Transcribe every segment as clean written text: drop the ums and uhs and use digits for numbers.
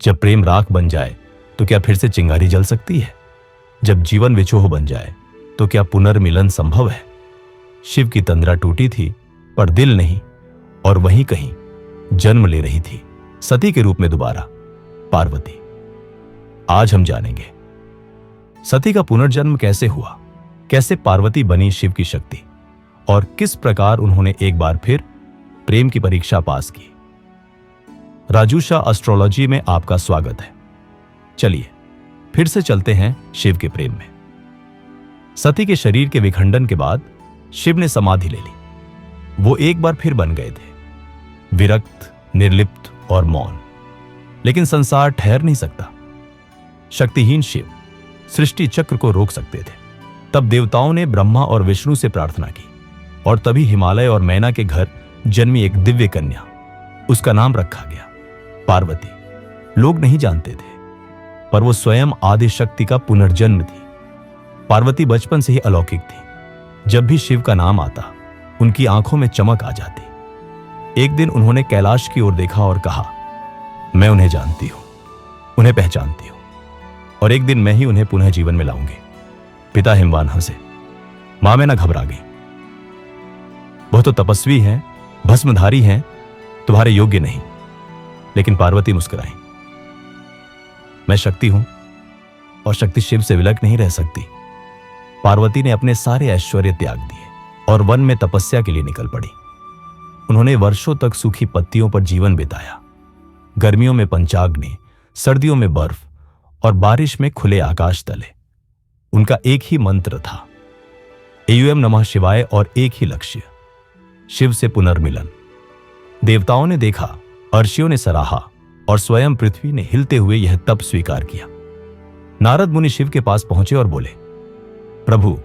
जब प्रेम राख बन जाए तो क्या फिर से चिंगारी जल सकती है? जब जीवन विछोह बन जाए तो क्या पुनर्मिलन संभव है? शिव की तंद्रा टूटी थी, पर दिल नहीं, और वहीं कहीं जन्म ले रही थी सती के रूप में दोबारा पार्वती। आज हम जानेंगे सती का पुनर्जन्म कैसे हुआ, कैसे पार्वती बनी शिव की शक्ति, और किस प्रकार उन्होंने एक बार फिर प्रेम की परीक्षा पास की। राजूषा एस्ट्रोलॉजी में आपका स्वागत है। चलिए फिर से चलते हैं शिव के प्रेम में। सती के शरीर के विखंडन के बाद शिव ने समाधि ले ली। वो एक बार फिर बन गए थे, विरक्त, निर्लिप्त और मौन। लेकिन संसार ठहर नहीं सकता। शक्तिहीन शिव सृष्टि चक्र को रोक सकते थे। तब देवताओं ने ब्रह्मा और विष्णु से प्रार्थना की, और तभी हिमालय और मैना के घर जन्मी एक दिव्य कन्या। उसका नाम रखा गया पार्वती। लोग नहीं जानते थे, पर वो स्वयं आदि शक्ति का पुनर्जन्म थी। पार्वती बचपन से ही अलौकिक थी। जब भी शिव का नाम आता, उनकी आंखों में चमक आ जाती। एक दिन उन्होंने कैलाश की ओर देखा और कहा, मैं उन्हें जानती हूं, उन्हें पहचानती हूं, और एक दिन मैं ही उन्हें पुनः जीवन में लाऊंगी। पिता हिमवान हंसे, मां मैना घबरा गई। वह तो तपस्वी हैं, भस्मधारी हैं, तुम्हारे योग्य नहीं। लेकिन पार्वती मुस्कुराई, मैं शक्ति हूं, और शक्ति शिव से विलग नहीं रह सकती। पार्वती ने अपने सारे ऐश्वर्य त्याग दिए और वन में तपस्या के लिए निकल पड़ी। उन्होंने वर्षों तक सूखी पत्तियों पर जीवन बिताया। गर्मियों में पंचाग्नि, सर्दियों में बर्फ, और बारिश में खुले आकाश तले। उनका एक ही मंत्र था, एयूएम नमः शिवाय, और एक ही लक्ष्य, शिव से पुनर्मिलन। देवताओं ने देखा, अर्षियों ने सराहा, और स्वयं पृथ्वी ने हिलते हुए यह तप स्वीकार किया। नारद मुनि शिव के पास पहुंचे और बोले, प्रभु,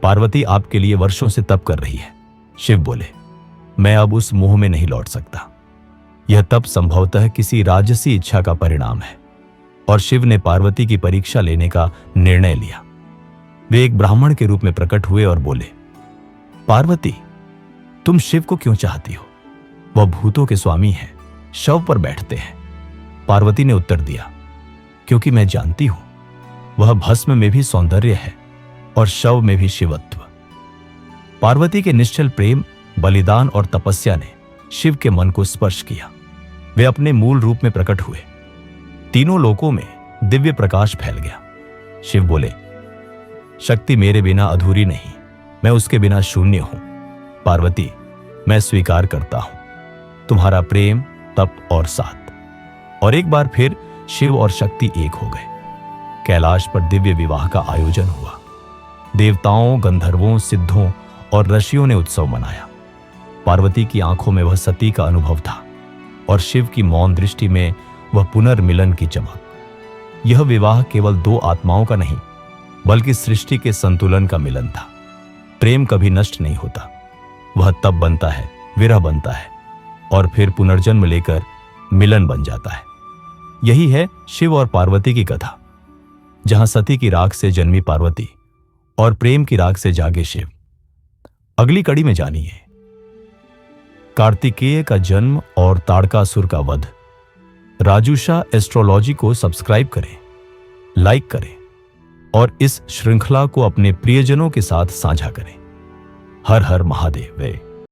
पार्वती आपके लिए वर्षों से तप कर रही है। शिव बोले, मैं अब उस मोह में नहीं लौट सकता। यह तप संभवतः किसी राजसी इच्छा का परिणाम है। और शिव ने पार्वती की परीक्षा लेने का निर्णय लिया। वे एक ब्राह्मण के रूप में प्रकट हुए और बोले, पार्वती, तुम शिव को क्यों चाहती हो? वह भूतों के स्वामी हैं, शव पर बैठते हैं। पार्वती ने उत्तर दिया, क्योंकि मैं जानती हूं वह भस्म में भी सौंदर्य है और शव में भी शिवत्व। पार्वती के निश्चल प्रेम, बलिदान और तपस्या ने शिव के मन को स्पर्श किया। वे अपने मूल रूप में प्रकट हुए। तीनों लोकों में दिव्य प्रकाश फैल गया। शिव बोले, शक्ति मेरे बिना अधूरी नहीं, मैं उसके बिना शून्य हूं। पार्वती, मैं स्वीकार करता हूं तुम्हारा प्रेम, तप और साथ। और एक बार फिर शिव और शक्ति एक हो गए। कैलाश पर दिव्य विवाह का आयोजन हुआ। देवताओं, गंधर्वों, सिद्धों और ऋषियों ने उत्सव मनाया। पार्वती की आंखों में वह सती का अनुभव था, और शिव की मौन दृष्टि में वह पुनर्मिलन की चमक। यह विवाह केवल दो आत्माओं का नहीं, बल्कि सृष्टि के संतुलन का मिलन था। प्रेम कभी नष्ट नहीं होता। वह तब बनता है, विरह बनता है, और फिर पुनर्जन्म लेकर मिलन बन जाता है। यही है शिव और पार्वती की कथा, जहां सती की राख से जन्मी पार्वती और प्रेम की राख से जागे शिव। अगली कड़ी में जानिए कार्तिकेय का जन्म और ताड़कासुर का वध। राजूषा एस्ट्रोलॉजी को सब्सक्राइब करें, लाइक करें, और इस श्रृंखला को अपने प्रियजनों के साथ साझा करें। हर हर महादेव।